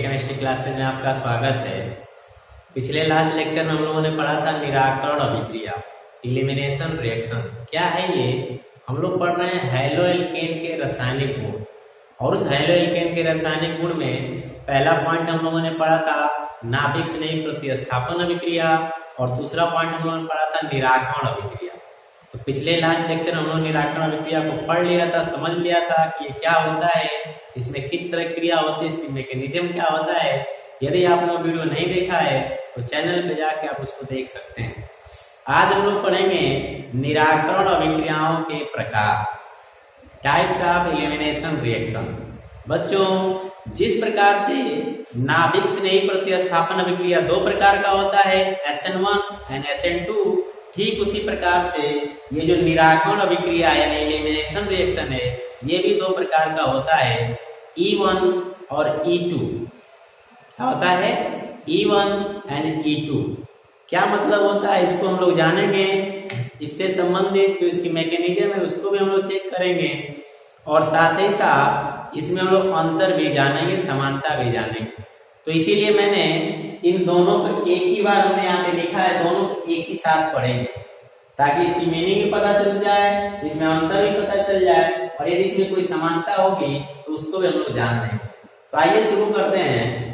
Chemistry classes में आपका स्वागत है। पिछले लास्ट लेक्चर में हम लोगों ने पढ़ा था निराकरण अभिक्रिया, इलिमिनेशन रिएक्शन। क्या है ये? हम लोग पढ़ रहे हैं हैलो एल्केन के रासायनिक गुण, और उस हैलो एल्केन के रासायनिक गुण में पहला पॉइंट हम लोगों ने पढ़ा था नाभिक स्नेही प्रतिस्थापन अभिक्रिया, और दूसरा पॉइंट हम लोगों ने पढ़ा था निराकरण अभिक्रिया। तो पिछले लास्ट लेक्चर हम लोग निराकरण अभिक्रिया को पढ़ लिया था, समझ लिया था कि ये क्या होता है, इसमें किस तरह क्रिया होती है, इसकी मैकेनिज्म क्या होता है। यदि आपने वो वीडियो नहीं देखा है तो चैनल पे जाके आप उसको देख सकते हैं। आज हम लोग पढ़ेंगे निराकरण अभिक्रियाओं के प्रकार, टाइप्स ऑफ एलिमिनेशन रिएक्शन। बच्चों, जिस प्रकार से नाभिक स्नेही प्रतिस्थापन अभिक्रिया दो प्रकार का होता है, SN1 एंड SN2, ठीक उसी प्रकार से ये जो निराकरण अभिक्रिया यानी एलिमिनेशन रिएक्शन है, ये भी दो प्रकार का होता है, E1 और E2। क्या होता है? E1 and E2। क्या मतलब होता है इसको हम लोग जानेंगे। इससे संबंधित जो इसकी मैकेनिज्म है उसको भी हम लोग चेक करेंगे, और साथ ही साथ इसमें हम लोग अंतर भी जानेंगे, समानता भी जानेंगे। तो इसीलिए मैंने इन दोनों को एक ही बार हमने यहाँ पे लिखा है, दोनों को एक ही साथ पढ़ेंगे ताकि इसकी मीनिंग भी पता चल जाए, इसमें अंतर भी पता चल जाए, और यदि इसमें कोई समानता होगी तो उसको भी हम लोग जान लेंगे। तो आइए शुरू करते हैं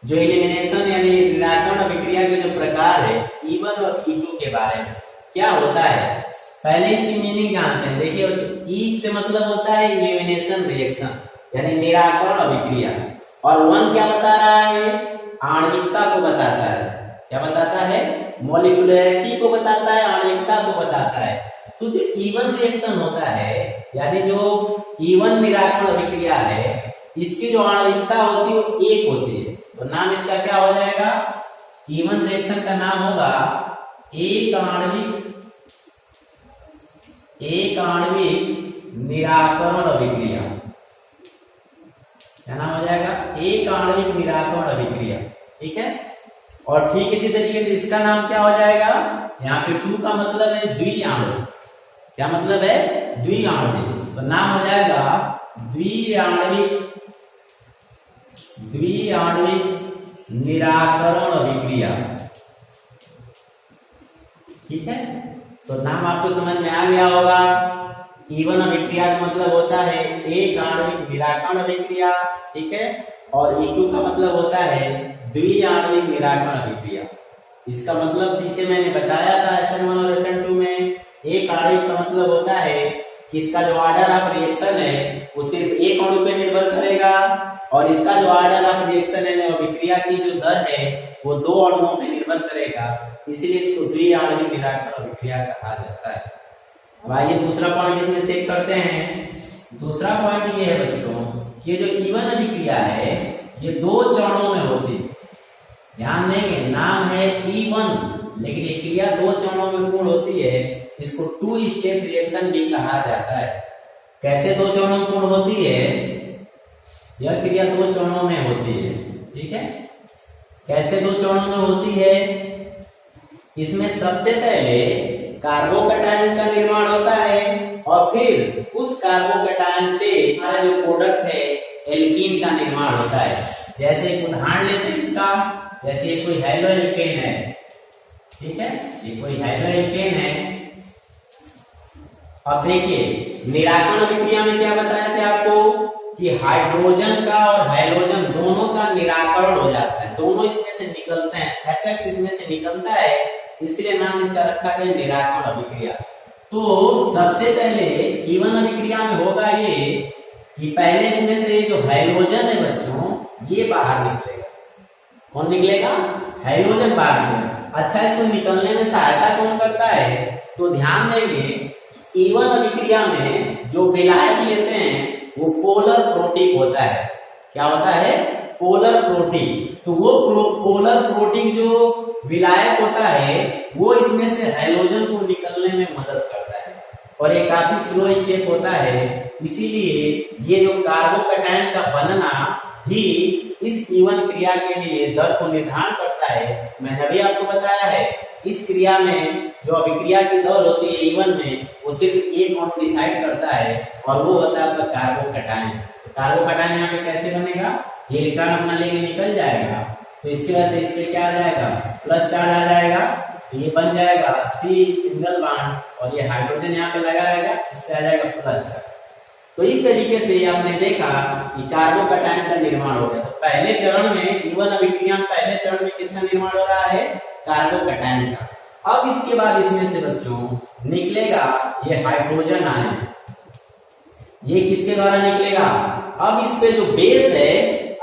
जो एलिमिनेशन यानी निराकरण अभिक्रिया के जो प्रकार है E1 और E2 के बारे में। क्या होता है पहले इसकी मीनिंग जानते हैं। देखिए बच्चों, E से मतलब होता है एलिमिनेशन रिएक्शन यानी निराकरण अभिक्रिया, और 1 क्या बता रहा है? आणविकता को बताता है। क्या बताता है? मॉलिक्यूलरिटी को बताता है, आणविकता को बताता है। तो जो E1 रिएक्शन होता है यानी जो E1 निराकरण अभिक्रिया है, इसकी जो आणविकता होती है वो 1 होती है। तो नाम इसका क्या हो जाएगा? E1 रिएक्शन का नाम होगा एक आणविक निराकरण अभिक्रिया। क्या नाम हो जाएगा? एक आणविक निराकरण अभिक्रिया। ठीक है। और ठीक इसी तरीके से इसका नाम क्या हो जाएगा? यहाँ पे 2 का मतलब है द्विआण्विक। क्या मतलब है? द्विआण्विक। तो नाम हो जाएगा द्विआण्विक निराकरण अभिक्रिया। ठीक है। तो नाम आपको समझ में आ गया होगा। E1 अभिक्रिया का मतलब होता है एक आणविक निराकरण अभिक्रिया। ठीक है। और E2 का मतलब होता है द्विआण्विक निराकरण अभिक्रिया। इसका मतलब पीछे मैंने बताया था SN1 और SN2 में। एक आणविक का मतलब होता है कि इसका जो ऑर्डर ऑफ रिएक्शन है वो सिर्फ एक अणु पे निर्भर करेगा, और इसका जो ऑर्डर ऑफ रिएक्शन है अभिक्रिया की जो दर है वो 2 अणुओं पे निर्भर करेगा, इसलिए इसको द्विआण्विक निराकरण अभिक्रिया कहा जाता है। अब आइए दूसरा पॉइंट इसमें चेक करते हैं। दूसरा पॉइंट ये है बच्चों, ये जो E1 अभिक्रिया है ये 2 चरणों में होती है। ध्यान देंगे, नाम है E1 लेकिन ये क्रिया 2 चरणों में पूर्ण होती है। इसको 2 स्टेप रिएक्शन भी कहा जाता है। कैसे 2 चरणों में पूर्ण होती है? यह क्रिया 2 चरणों में होती है। ठीक है। कैसे 2 चरणों में होती है? इसमें सबसे पहले कार्बोकैटायन का निर्माण होता है, और फिर उस कार्बोकैटायन से हमारा जो प्रोडक्ट है एल्कीन का निर्माण होता है। जैसे एक उदाहरण लेते हैं इसका, जैसे ये कोई हैलो एल्केन है। ठीक है, ये कोई हैलो एल्केन है। अब देखिए निराकरण अभिक्रिया में क्या बताया था आपको कि हाइड्रोजन का और हाइड्रोजन दोनों का निराकरण हो जाता है, दोनों इसमें से निकलते हैं, HX इसमें से निकलता है, इसलिए नाम इसका रखा गया निराकरण अभिक्रिया। तो सबसे पहले E1 अभिक्रिया में होगा ये कि पहले इसमें से जो हाइड्रोजन है बच्चों ये बाहर निकलेगा। कौन निकलेगा? हाइड्रोजन बाहर निकलेगा। अच्छा, इसको निकलने में सहायता कौन करता है? तो ध्यान देंगे E1 अभिक्रिया में जो विलायक लेते हैं वो पोलर प्रोटिक होता है। क्या होता है? Polar protic. तो वो पोलर प्रोटिक जो विलायक होता है वो इसमें से हाइड्रोजन को निकलने में मदद करता है, और ये काफी स्लो स्टेप होता है। इसीलिए ये जो कार्बोकैटायन का बनना भी इस E1 क्रिया के लिए दर को निर्धारण करता है। मैंने अभी आपको बताया है इस क्रिया में जो अभिक्रिया की दर होती है E1 में वो सिर्फ एक अणु डिसाइड करता है और वो होता है आपका कार्बोकैटायन। तो कार्बोकैटायन यहाँ पे कैसे बनेगा, ये इलेक्ट्रॉन अपना लेके निकल जाएगा तो इसकी वजह से इस पे क्या आ जाएगा, प्लस चार्ज आ जाएगा। तो ये बन जाएगा C सिंगल बॉन्ड और ये हाइड्रोजन यहाँ पे लगा रहेगा, इस पे आ जाएगा प्लस चार्ज। तो इस तरीके से आपने देखा कि कार्बोकैटायन का निर्माण हो गया। तो पहले चरण में E1 अभिक्रिया में पहले चरण में किसका निर्माण हो रहा है, कार्बोकैटायन का। अब इसके बाद इसमें से बच्चों निकलेगा ये हाइड्रोजन आयन, ये किसके द्वारा निकलेगा। अब इस पे जो बेस है,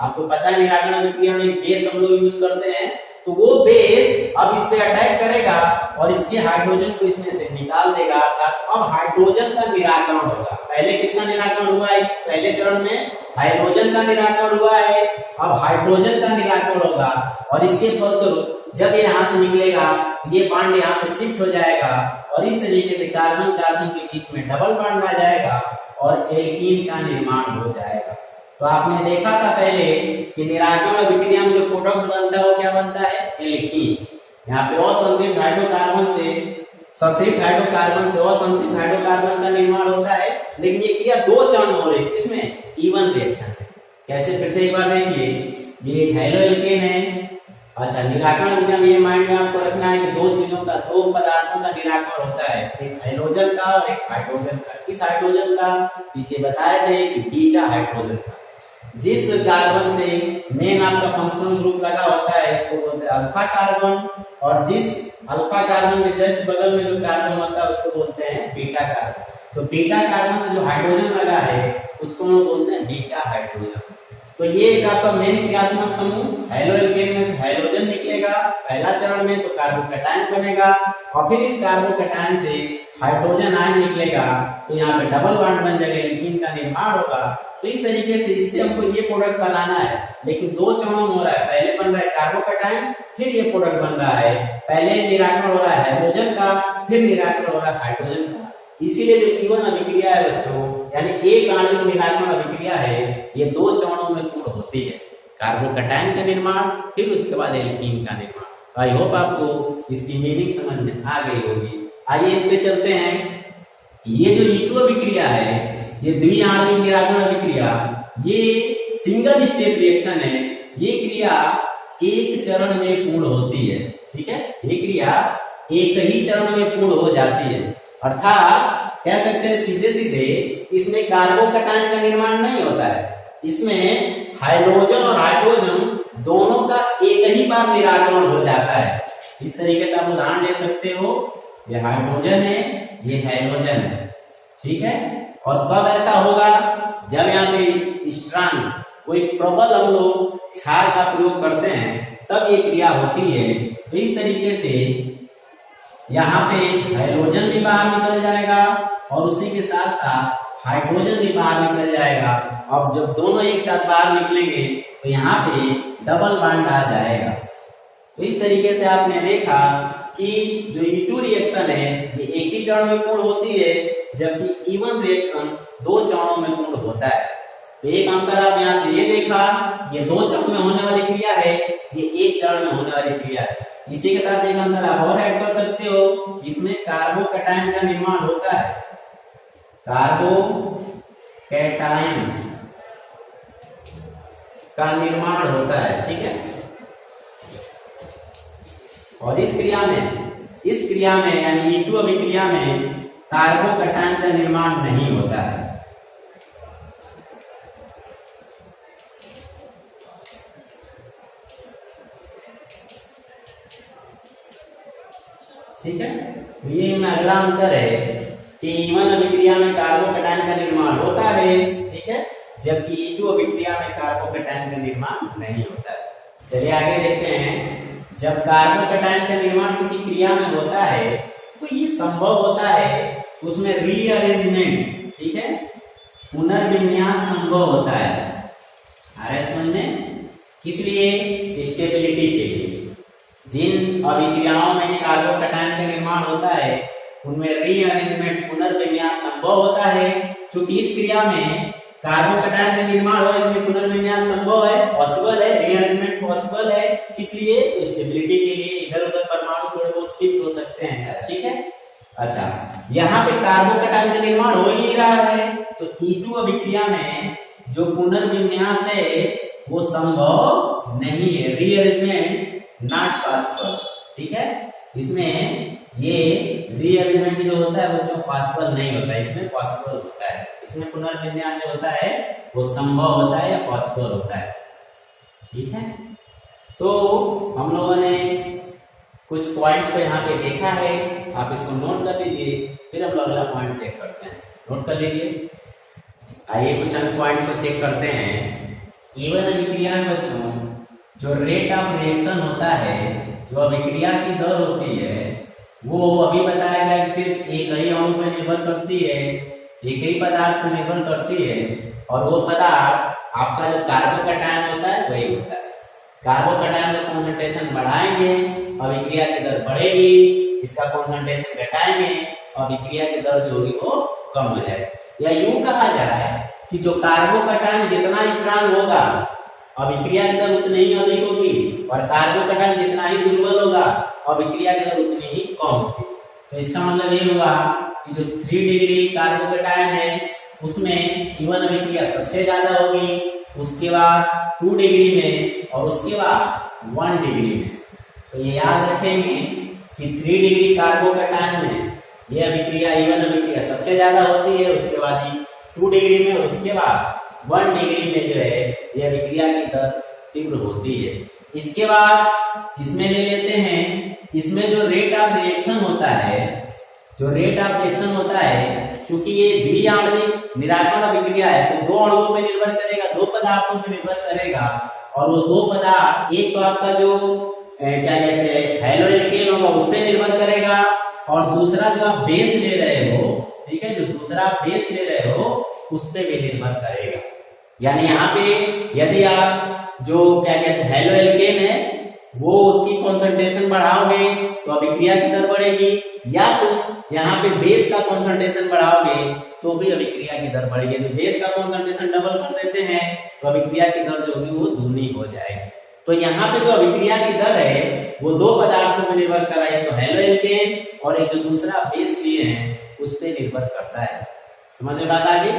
आपको पता है निराकरण अभिक्रिया में बेस हम लोग यूज करते हैं, तो वो बेस अब इस पे अटैक करेगा और इसके हाइड्रोजन को इसमें से निकाल देगा। अर्थात अब हाइड्रोजन का निराकरण होगा। पहले किसका निराकरण हुआ है, इस पहले चरण में हाइड्रोजन का निराकरण हुआ है, अब हाइड्रोजन का निराकरण होगा और इसके फलस्वरूप जब ये यहाँ से निकलेगा तो ये बॉन्ड यहाँ पे शिफ्ट हो जाएगा और इस तरीके से कार्बन कार्बन के बीच में डबल बॉन्ड आ जाएगा और एल्कीन का निर्माण हो जाएगा। तो आपने देखा था पहले कि निराकरण अभिक्रिया में जो प्रोडक्ट बनता है वो क्या बनता है, एल्कीन। यहाँ पे असंतृप्त हाइड्रोकार्बन से संतृप्त हाइड्रोकार्बन से असंतृप्त हाइड्रोकार्बन का निर्माण होता है। लेकिन ये क्रिया दो चरण हो रही है, इसमें E1 रिएक्शन है। कैसे, फिर से एक बार देखिए, ये एक हैलो एल्केन है। अच्छा, निराकरण अभिक्रिया में ये माइंड में आपको रखना है कि दो चीजों का, दो पदार्थों का निराकरण होता है, एक हाइड्रोजन का और एक हाइड्रोजन का। किस हाइड्रोजन का, पीछे बताया थे कि बीटा हाइड्रोजन का। जिस कार्बन से मेन आपका फंक्शनल ग्रुप लगा होता है इसको बोलते हैं अल्फा कार्बन, और जिस अल्फा कार्बन के जस्ट बगल में जो कार्बन होता है उसको बोलते हैं बीटा कार्बन। तो बीटा कार्बन से जो हाइड्रोजन लगा है उसको हम बोलते हैं बीटा हाइड्रोजन। तो ये एक आपका मेन क्रियात्मक समूह हैलो एल्केन में से हाइड्रोजन निकलेगा पहला चरण में, तो कार्बोकैटायन बनेगा और फिर इस कार्बोकैटायन से हाइड्रोजन आयन निकलेगा तो यहाँ पे डबल बॉन्ड बन जाएगा, एल्कीन का निर्माण होगा। तो इस तरीके से इससे हमको ये प्रोडक्ट बनाना है, लेकिन दो चरणों में हो रहा है। पहले बन रहा है कार्बोकैटायन, फिर ये प्रोडक्ट बन रहा है। पहले निराकरण हो रहा है हाइड्रोजन का, फिर निराकरण हो रहा है हाइड्रोजन का। इसीलिए जो E1 अभिक्रिया है बच्चों, यानी एक आणविक निराकरण अभिक्रिया है, ये दो चरणों में पूर्ण होती है। कार्बोकैटायन का निर्माण, फिर उसके बाद एल्कीन का निर्माण। आई होप आपको इसकी मीनिंग समझ में आ गई होगी। आइए इस पे चलते हैं। ये जो E2 अभिक्रिया है, ये द्विआण्विक निराकरण अभिक्रिया, ये सिंगल स्टेप रिएक्शन है। ये क्रिया एक चरण में पूर्ण होती है, ठीक है। ये क्रिया एक ही चरण में पूर्ण हो जाती है, अर्थात कह सकते हैं सीधे सीधे इसमें कार्बोकैटायन का निर्माण नहीं होता है। इसमें हाइड्रोजन और हाइड्रोजन दोनों का एक ही बार निराकरण हो जाता है। इस तरीके से आप उदाहरण ले सकते हो, ये हाइड्रोजन है, ये हाइड्रोजन है, ठीक है। और कब ऐसा होगा, जब यहाँ पे स्ट्रांग कोई प्रबल हम लोग क्षार का प्रयोग करते हैं तब ये क्रिया होती है। तो इस तरीके से यहाँ पे हाइड्रोजन भी बाहर निकल जाएगा और उसी के साथ साथ हाइड्रोजन भी बाहर निकल जाएगा। अब जब दोनों एक साथ बाहर निकलेंगे तो यहाँ पे डबल बॉन्ड आ जाएगा। तो इस तरीके से आपने देखा कि जो E2 रिएक्शन है ये एक ही चरण में पूर्ण होती है, जबकि E1 रिएक्शन दो चरणों में पूर्ण होता है। तो एक अंतर आप यहाँ से ये देखा, ये दो चरण में होने वाली क्रिया है, ये एक चरण में होने वाली क्रिया है। इसी के साथ एक अंतर आप और ऐड कर सकते हो, इसमें कार्बोकैटायन का निर्माण होता है, कार्बोकैटायन का निर्माण होता है, ठीक है। और इस क्रिया में यानी E2 अभिक्रिया में कार्बोकैटायन का निर्माण नहीं होता है। ठीक है, तो ये अगला अंतर है कि E1 अभिक्रिया में कार्बोकैटायन का निर्माण होता है, ठीक है, जबकि E2 अभिक्रिया में कार्बोकैटायन का निर्माण नहीं होता है। चलिए आगे देखते हैं। जब कार्बोकैटायन का निर्माण किसी क्रिया में होता है तो ये संभव होता है उसमें रीअरेंजमेंट, ठीक है, पुनर्विन्यास संभव होता है। आ रहा है समझ में? किस लिए? स्टेबिलिटी के लिए। जिन अभिक्रियाओं में कार्बोकैटायन का निर्माण होता है उनमें रीअरेंजमेंट, पुनर्विन्यास संभव होता है, क्योंकि इस क्रिया में कार्बोकैटायन का निर्माण हो, इसमें पुनर्विन्यास संभव है, पॉसिबल है, रीअरेंजमेंट पॉसिबल है। किस लिए? तो स्टेबिलिटी के लिए, इधर उधर परमाणु थोड़े बहुत शिफ्ट हो सकते हैं, ठीक है। अच्छा, यहाँ पे कार्बोकैटायन का निर्माण हो ही नहीं रहा है, तो E2 अभिक्रिया में जो पुनर्विन्यास है वो संभव नहीं है, रीअरेंजमेंट नॉट पॉसिबल, ठीक है। इसमें ये रीअरेंजमेंट जो होता है वो पॉसिबल नहीं होता है, इसमें पॉसिबल होता है। इसमें पुनर्विन्यास जो होता है वो संभव होता है या पॉसिबल होता है, ठीक है। तो हम लोगों ने कुछ पॉइंट्स को यहाँ पे देखा है, आप इसको नोट कर लीजिए, फिर हम लोग अगला पॉइंट चेक करते हैं। नोट कर लीजिए, आइए कुछ अन्य पॉइंट्स को चेक करते हैं। इवन अभिक्रिया में बच्चों जो रेट ऑफ रिएक्शन होता है, जो अभिक्रिया की दर होती है, वो अभी बताया गया कि सिर्फ एक ही अणु पर निर्भर करती है, एक ही पदार्थ पर निर्भर करती है, और वो पदार्थ आपका जो कार्बोकैटायन होता है वही होता है। कार्बोकैटायन का कॉन्सेंट्रेशन बढ़ाएंगे, अभिक्रिया की दर बढ़ेगी, इसका कॉन्सेंट्रेशन घटाएंगे, अभिक्रिया की दर जो होगी वो कम हो जाएगी। या यूं कहा जाए कि जो कार्बोकैटायन जितना स्ट्रांग होगा, अभिक्रिया की दर उतनी ही अधिक होगी, और कार्बोकैटायन जितना ही दुर्बल होगा, अभिक्रिया की दर उतनी ही कम होगी। तो इसका मतलब ये हुआ कि जो 3 डिग्री कार्बोकैटायन है उसमें इवन अभिक्रिया सबसे ज्यादा होगी, उसके बाद 2 डिग्री में, और उसके बाद 1 डिग्री में। तो ये याद रखेंगे कि 3 डिग्री कार्बोकैटायन में ये अभिक्रिया इवन अभिक्रिया सबसे ज्यादा होती है, उसके बाद 2 डिग्री में, और उसके बाद 1 डिग्री में जो है ये अभिक्रिया की दर तीव्र होती है। इसके बाद इसमें ले लेते हैं, इसमें जो रेट ऑफ रिएक्शन होता है, जो रेट ऑफ रिएक्शन होता है, चूंकि ये द्विआण्विक निराकरण अभिक्रिया है, तो 2 अणुओं पर निर्भर करेगा, 2 पदार्थों पर निर्भर करेगा, और वो 2 पदार्थ, एक तो आपका जो क्या कहते हैं हैलोएल्केन होगा उस पर निर्भर करेगा, और दूसरा जो आप बेस ले रहे हो, ठीक है, जो दूसरा बेस ले रहे हो उस पर भी निर्भर करेगा। यानी यहाँ पे यदि आप जो क्या कहते हैं हैलोएल्केन है वो उसकी कॉन्सेंट्रेशन बढ़ाओगे तो अभिक्रिया की दर बढ़ेगी, या तो यहाँ पे बेस का कॉन्सेंट्रेशन बढ़ाओगे तो भी अभिक्रिया की दर बढ़ेगी। यदि बेस का कॉन्सेंट्रेशन डबल कर देते हैं तो अभिक्रिया की दर जो होगी वो दूनी हो जाएगी। तो यहाँ पे जो अभिक्रिया की दर है वो 2 पदार्थों पर निर्भर कर रहा है, तो हैलोएल्केन और एक जो दूसरा बेस लिए हैं उस पर निर्भर करता है। समझ में बात आ गई।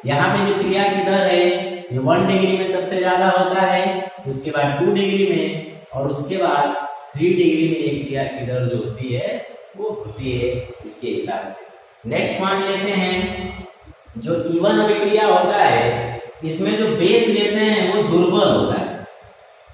यहाँ पे जो क्रिया की दर है ये 1 डिग्री में सबसे ज्यादा होता है, उसके बाद 2 डिग्री में, और उसके बाद 3 डिग्री में एक क्रिया की दर जो होती है वो होती है इसके हिसाब से। नेक्स्ट पॉइंट लेते हैं, जो इवन अभिक्रिया होता है इसमें जो बेस लेते हैं वो दुर्बल होता है।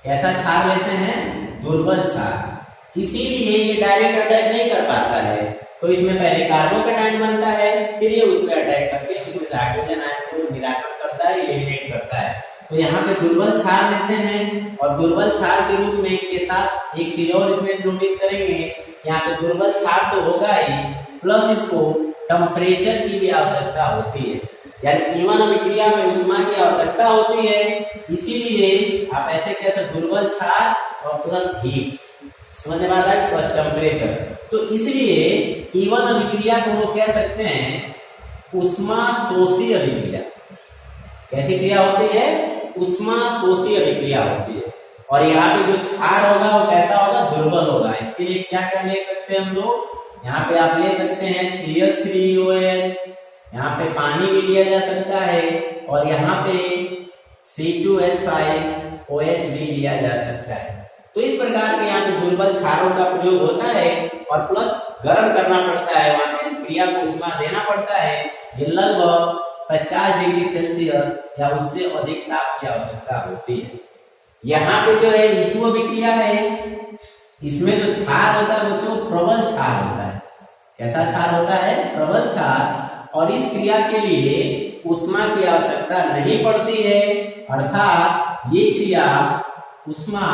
ऐसा क्षार लेते हैं दुर्बल क्षार, इसीलिए ये डायरेक्ट अटैक नहीं कर पाता है। तो इसमें पहले कार्बोकैटायन बनता है, फिर ये उस पर अटैक करके उसमें से हाइड्रोजन आयन को निराकरण करता है, एलिमिनेट करता है। तो यहाँ पे दुर्बल क्षार लेते हैं, और दुर्बल क्षार के रूप में के साथ एक चीज और इसमें नोटिस करेंगे, यहाँ पे दुर्बल क्षार तो होगा ही, प्लस इसको टेम्परेचर की भी आवश्यकता होती है। यानी इवन अभिक्रिया में ऊष्मा की आवश्यकता होती है, इसीलिए आप ऐसे कह सकते दुर्बल क्षार और प्लस हीट, समझ में आता है, प्लस टेम्परेचर। तो इसलिए इवन अभिक्रिया को हम कह सकते हैं ऊष्मा शोषी अभिक्रिया। कैसी क्रिया होती है? ऊष्मा शोषी अभिक्रिया होती है। और यहाँ पे जो क्षार होगा वो कैसा होगा? दुर्बल होगा। इसके लिए क्या क्या ले सकते हैं हम लोग? यहाँ पे आप ले सकते हैं CH3OH, यहाँ पे पानी भी लिया जा सकता है, और यहाँ पे C2H5OH भी लिया जा सकता है। तो इस प्रकार के यहाँ पे दुर्बल क्षारों का प्रयोग होता है, और प्लस गर्म करना पड़ता है, वहां पे क्रिया को ऊष्मा देना पड़ता है। ये लगभग 50 डिग्री सेल्सियस या उससे अधिक ताप की आवश्यकता होती है। यहाँ पे जो है E2 अभिक्रिया है, इसमें जो क्षार होता है वो जो प्रबल क्षार होता है। कैसा क्षार होता है? प्रबल क्षार। और इस क्रिया के लिए ऊष्मा की आवश्यकता नहीं पड़ती है, अर्थात ये क्रिया ऊष्मा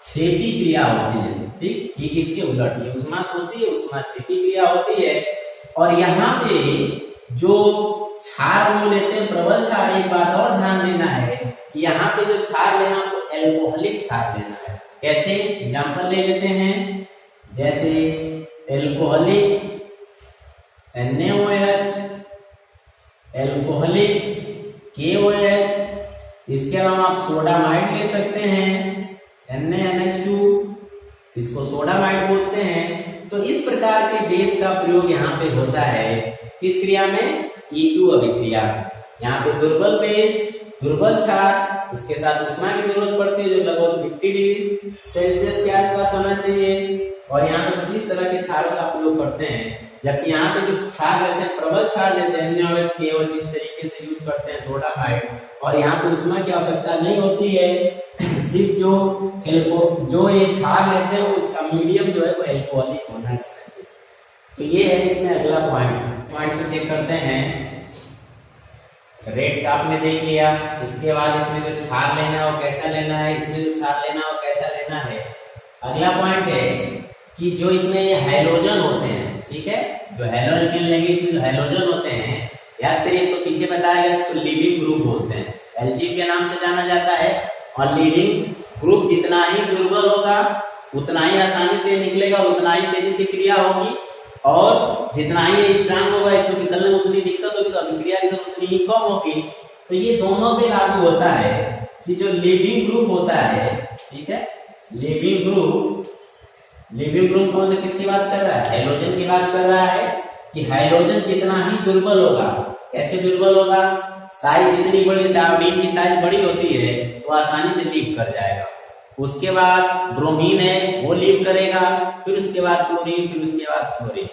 छेपी क्रिया होती है। ठीक ठीक इसके उलट ये ऊष्मा शोषी है, ऊष्मा छेपी क्रिया होती है। और यहाँ पे जो क्षार वो लेते हैं प्रबल क्षार, एक बात और ध्यान देना है कि यहाँ पे जो क्षार लेना है तो एल्कोहलिक क्षार लेना है। कैसे? एग्जाम्पल ले लेते हैं, जैसे एल्कोहलिक NaOH, एल्कोहलिक KOH, इसके अलावा आप सोडामाइड ले सकते हैं NaNH2, इसको सोडामाइड बोलते हैं। तो इस प्रकार के बेस का प्रयोग यहाँ पे होता है किस क्रिया में? E2 अभिक्रिया। यहाँ पे दुर्बल बेस, दुर्बल क्षार, उसके साथ उष्मा की जरूरत पड़ती है जो लगभग 50 डिग्री सेल्सियस के आसपास होना चाहिए, और यहाँ पे 25 तरह के क्षारों का प्रयोग करते हैं। जबकि यहाँ पे जो क्षार रहते हैं प्रबल क्षार जैसे NaOH, KOH इस तरीके से यूज करते हैं सोडामाइड, और यहाँ पे उष्मा की आवश्यकता नहीं होती है। सिर्फ जो ये क्षार लेते हैं उसका मीडियम जो है वो एल्कोहलिक होना चाहिए। तो ये है इसमें अगला पॉइंट्स को चेक करते हैं। रेट का आपने देख लिया, इसके बाद इसमें जो क्षार लेना है वो कैसा लेना है, इसमें जो क्षार लेना है वो कैसा लेना है। अगला पॉइंट है कि जो इसमें हैलोजन होते हैं, ठीक है, जो हैलोजन लेंगे इसमें जो हैलोजन होते हैं, याद करिए इसको पीछे बताया गया, इसको लीविंग ग्रुप बोलते हैं, एल्जीन के नाम से जाना जाता है। और लीविंग ग्रुप जितना ही दुर्बल होगा उतना ही आसानी से निकलेगा, उतना ही तेजी से क्रिया होगी, और जितना ही स्ट्रांग होगा इसको निकलने में उतनी दिक्कत होगी, तो अभिक्रिया की दर उतनी ही कम होगी। तो ये दोनों पे लागू होता है कि जो लीविंग ग्रुप होता है, ठीक है, लीविंग ग्रुप कौन सा किसकी बात कर रहा है? हैलोजन की बात कर रहा है कि हैलोजन जितना ही दुर्बल होगा, कैसे दुर्बल होगा? साइज जितनी बड़ी, जैसे आयोडीन की साइज बड़ी होती है तो आसानी से लीक कर जाएगा। उसके बाद ब्रोमीन है वो लीक करेगा, फिर उसके बाद क्लोरीन, फिर उसके बाद फ्लोरीन।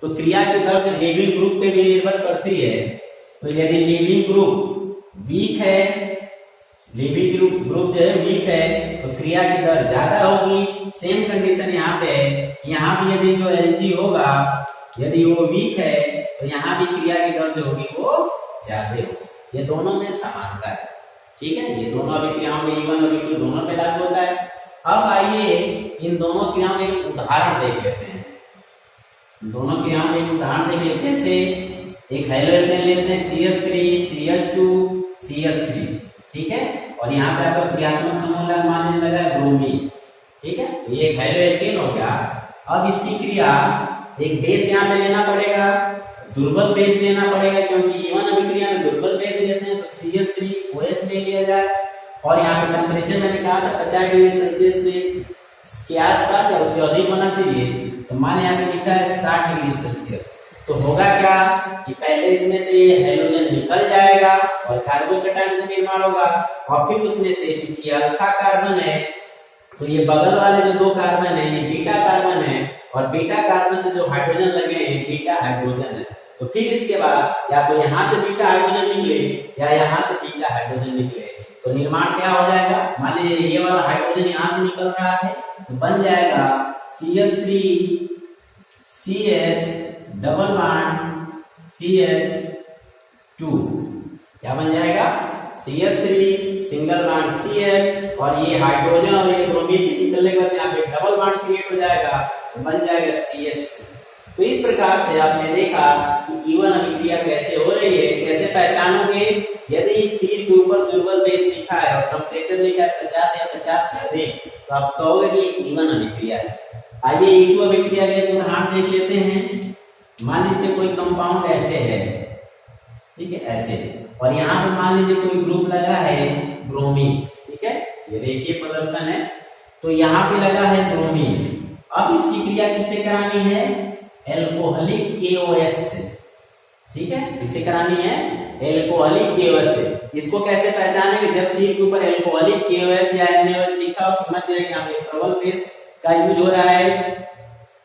तो क्रिया की दर लीविंग ग्रुप पे भी निर्भर करती है। तो यदि लीविंग ग्रुप वीक है, लीविंग ग्रुप जो है वीक है, तो क्रिया की दर ज्यादा होगी। सेम कंडीशन यहाँ पे है, यहाँ भी यदि जो Lg होगा यदि वो वीक है तो यहाँ भी क्रिया की दर जो होगी वो ज्यादा होगी। ये दोनों में समानता है, ठीक है, ये दोनों अभिक्रियाओं में E1 और E2 दोनों पे लागू होता है। अब आइए इन दोनों क्रियाओं में एक उदाहरण देख लेते हैं। दोनों क्रियाओं में एक उदाहरण देख लेते हैं। जैसे एक हैलोजन लेते हैं CH3, CH2, CH3, ठीक है, और यहाँ पे आपका क्रियात्मक समूह मान लगा है ब्रोमीन, ठीक है, तो ये एक हैलोएल्केन हो गया। अब इसकी क्रिया एक बेस यहाँ पे लेना पड़ेगा, दुर्बल बेस लेना पड़ेगा, क्योंकि E1 अभिक्रिया में दुर्बल बेस लेते हैं, तो CH3OH ले लिया जाए। और यहाँ पे टेम्परेचर मैंने कहा था 50 डिग्री सेल्सियस से के आसपास या उससे अधिक होना चाहिए, तो मान यहाँ पे लिखा है 60 डिग्री सेल्सियस। तो होगा क्या कि पहले इसमें से हैलोजन निकल जाएगा और कार्बोकैटायन का निर्माण होगा, और फिर उसमें से चूंकि अल्फा कार्बन है तो ये बगल वाले जो दो कार्बन है ये बीटा कार्बन है, और बीटा कार्बन से जो हाइड्रोजन लगे हैं बीटा हाइड्रोजन है। तो फिर इसके बाद या तो यहाँ से बीटा हाइड्रोजन निकले या यहाँ से बीटा हाइड्रोजन निकले, तो निर्माण क्या हो जाएगा? मान लीजिए ये वाला हाइड्रोजन यहाँ से निकल रहा है तो बन जाएगा CH3CH डबल बॉन्ड CH2, क्या बन जाएगा? CH3 सिंगल बॉन्ड CH, और ये हाइड्रोजन और ये ब्रोमीन निकलने के बाद यहाँ पे डबल बॉन्ड क्रिएट हो जाएगा, तो बन जाएगा CH2। तो इस प्रकार से आपने देखा कि E1 अभिक्रिया कैसे हो रही है। कैसे पहचानोगे? यदि तीर के ऊपर दुर्बल बेस लिखा है और टेम्परेचर लिखा है 50 या 50 से अधिक, तो आप कहोगे कि E1 अभिक्रिया है। आइए E2 अभिक्रिया का एक उदाहरण देख लेते हैं। मान लीजिए कोई कंपाउंड ऐसे है, ठीक है, ऐसे, और यहाँ पे मान लीजिए कोई ग्रुप लगा है ब्रोमीन, ठीक है, ये रेखीय प्रदर्शन है, तो यहाँ पे लगा है ब्रोमीन। अब इसकी क्रिया किससे करानी है? एल्कोहलिक KOH से, ठीक है, किससे करानी है? एल्कोहलिक KOH से। इसको कैसे पहचानेंगे? जब तीर के ऊपर एल्कोहलिक KOH या NaOH लिखा हो, समझ जाएंगे यहाँ पे प्रबल बेस का यूज हो रहा है,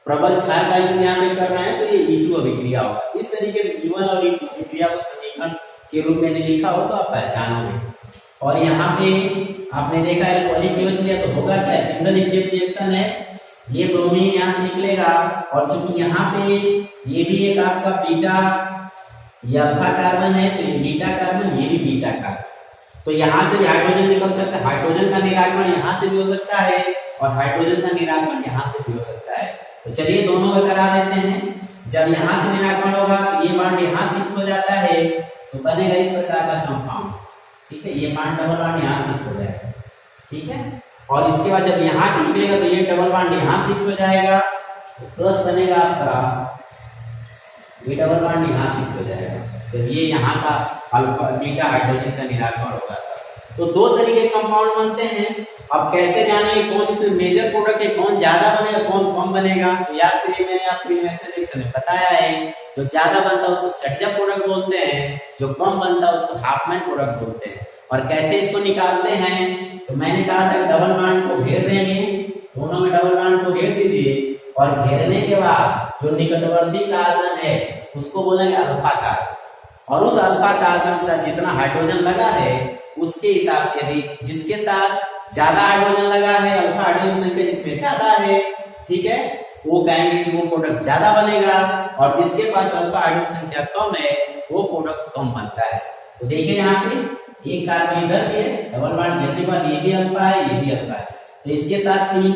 प्रबल क्षार का यूज यहाँ पे कर रहे हैं, तो ये E2 अभिक्रिया होगा। इस तरीके से E1 और E2 अभिक्रिया को समीकरण के रूप में लिखा हो तो आप पहचानोगे। और यहाँ पे आपने देखा एल्कोहलिक KOH लिया तो होगा क्या? सिंगल स्टेप रिएक्शन है, ये ब्रोमीन यहाँ से निकलेगा, और चूंकि यहाँ पे ये भी एक आपका बीटा या अल्फा कार्बन है, तो ये बीटा कार्बन, ये भी बीटा कार्बन, तो यहाँ से भी हाइड्रोजन निकल सकता है। हाइड्रोजन का निराकरण यहाँ से भी हो सकता है और हाइड्रोजन का निराकरण यहाँ से भी हो सकता है। तो चलिए दोनों का करा देते हैं। जब यहाँ से निराकरण होगा तो ये बॉन्ड यहाँ शिफ्ट हो जाता है, तो बनेगा इस प्रकार का कंपाउंड, ठीक है, ये बॉन्ड डबल बॉन्ड यहाँ शिफ्ट हो जाएगा, ठीक है, और इसके बाद जब यहाँ निकलेगा तो ये डबल बॉन्ड यहाँ शिफ्ट हो जाएगा, तो प्लस बनेगा आपका, ये डबल बॉन्ड यहाँ शिफ्ट हो जाएगा। जब ये यहाँ का अल्फा बीटा हाइड्रोजन का निराकरण होगा। तो दो तरीके कंपाउंड बनते हैं। अब कैसे जाने कौन से मेजर प्रोडक्ट है, कौन ज्यादा बनेगा कौन कम बनेगा? तो याद करिए मैंने आपको रिएक्शन रिएक्शन में बताया है, जो ज्यादा बनता है उसको सेटजप प्रोडक्ट बोलते हैं, जो कम बनता है उसको हाफमैन प्रोडक्ट बोलते हैं। और कैसे इसको निकालते हैं? तो मैंने कहा था डबल बॉन्ड को घेर देंगे, दोनों में डबल बॉन्ड को घेर दीजिए और घेरने के बाद जो निकटवर्ती कार्बन है उसको बोलेंगे अल्फा कार्बन। और उस अल्फा कार्बन के साथ जितना हाइड्रोजन लगा है उसके हिसाब से यदि जिसके साथ ज्यादा हाइड्रोजन लगा है, अल्फा हाइड्रोजन संख्या जिसमें ज्यादा है, ठीक है, वो कहेंगे कि वो प्रोडक्ट ज्यादा बनेगा। और जिसके पास अल्फा हाइड्रोजन संख्या कम है वो प्रोडक्ट कम बनता है। तो देखिए यहाँ पे एक कार्बन इधर भी है, डबल बॉन्ड घेरने के बाद ये भी अल्फा है ये भी अल्फा है, तो इसके साथ 3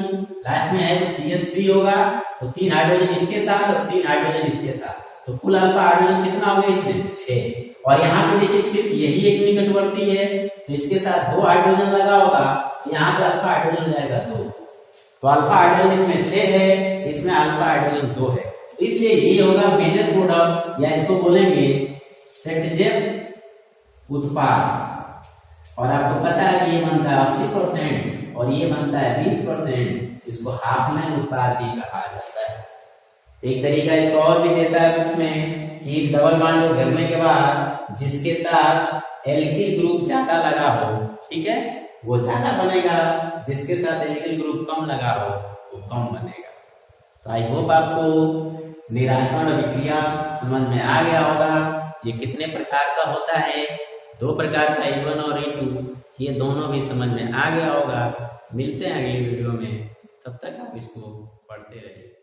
लास्ट में है तो CH3 होगा, तो 3 हाइड्रोजन इसके साथ और 3 हाइड्रोजन इसके साथ, तो कुल अल्फा हाइड्रोजन कितना हो गया इसमें 6। और यहाँ पे देखिए सिर्फ यही एक निकटवर्ती है, तो इसके साथ 2 हाइड्रोजन लगा होगा, यहाँ पे अल्फा हाइड्रोजन जाएगा 2, तो अल्फा हाइड्रोजन इसमें 6 है, इसमें अल्फा हाइड्रोजन 2 है, तो इसलिए ये होगा मेजर प्रोडक्ट या इसको बोलेंगे सेटजेप उत्पाद। और आपको पता है कि ये बनता है 80% और ये बनता है 20%, इसको हाफमैन उत्पाद भी कहा जाता है। एक तरीका इसको और भी देता है कुछ में कि इस डबल बॉन्ड को घेरने के बाद जिसके साथ एल्किल ग्रुप ज्यादा लगा हो, ठीक है, वो ज्यादा बनेगा, जिसके साथ एल्किल ग्रुप कम लगा हो वो कम बनेगा। तो आई होप आपको निराकरण अभिक्रिया समझ में आ गया होगा। ये कितने प्रकार का होता है, 2 प्रकार का E1 और E2, ये दोनों भी समझ में आ गया होगा। मिलते हैं अगली वीडियो में, तब तक आप इसको पढ़ते रहिए।